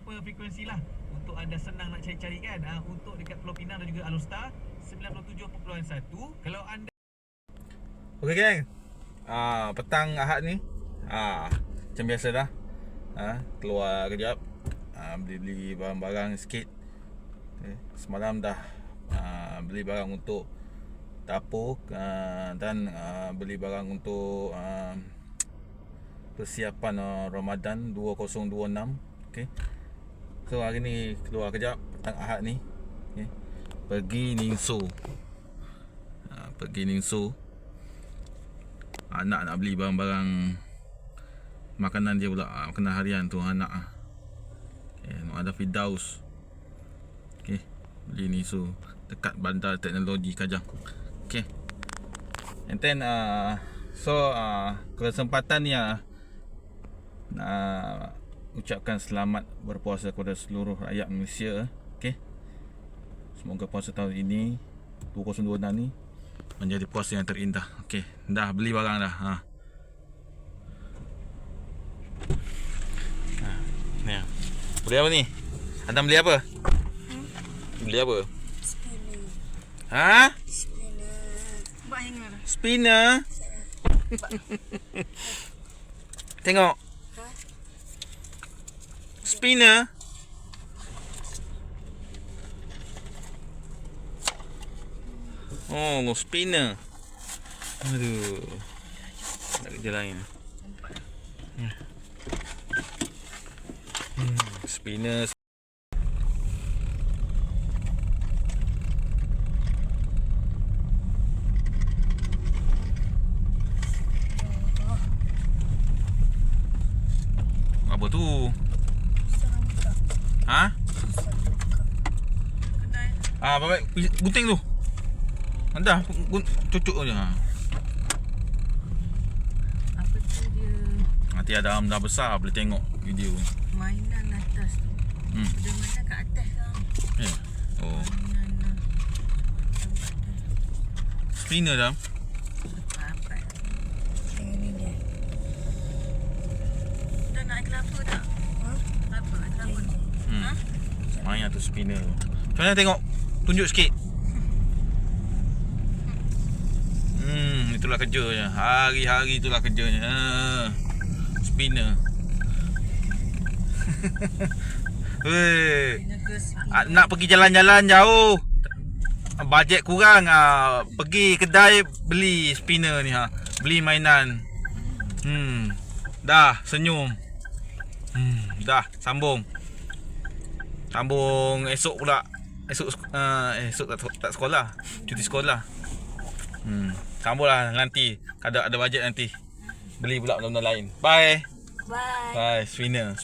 beberapa frekuensi lah untuk anda senang nak cari-cari kan. Untuk dekat Pulau Pinang dan juga Alor-Star 97.1. Kalau anda okey geng. Petang Ahad ni macam biasa dah. Keluar kejap, beli-beli barang-barang sikit. Semalam dah beli barang untuk dapur dan beli barang untuk persiapan Ramadan 2026. Okey. So hari ni keluar kejap petang Ahad ni. Pergi Ningso. Pergi Ningso. Anak nak beli barang-barang makanan dia pula, makanan harian tu anak. Ada Firdaus. Okey, beli Ningso dekat Bandar Teknologi Kajang. Okey. And then kesempatan ni nak ucapkan selamat berpuasa kepada seluruh rakyat Malaysia. Okey. Semoga puasa tahun ini 2026 ni menjadi puasa yang terindah. Okey, dah beli barang dah. Ni. Beli apa ni? Adam beli apa? Beli apa? Spinner. Spinner. Tengok. Spinner. Oh, spinner. Aduh. Tak kerja lain. Spinner. Apa tu? Baik gunting tu. Dah cucuk je. Apa tu dia? Nanti Adam dah besar boleh tengok video. Mainan atas tu. Dia mainan kat atas tau. Oh. Mainan Spinner dah. apa? Tengok ni dia. Dah nak kelapa tak? Apa? Kelapa ni? Main tu spinner. Macam mana tengok? Tunjuk sikit. Itulah kerjanya. Hari-hari itulah kerjanya. Spinner. Weh. Nak pergi jalan-jalan jauh. Bajet kurang, pergi kedai beli spinner ni beli mainan. Dah senyum. Dah sambung. Sambung esok pula. Esok tak sekolah. Cuti sekolah. Sambunglah nanti. Ada bajet nanti. Beli pula benda-benda lain. Bye. Bye. Bye. Spinner.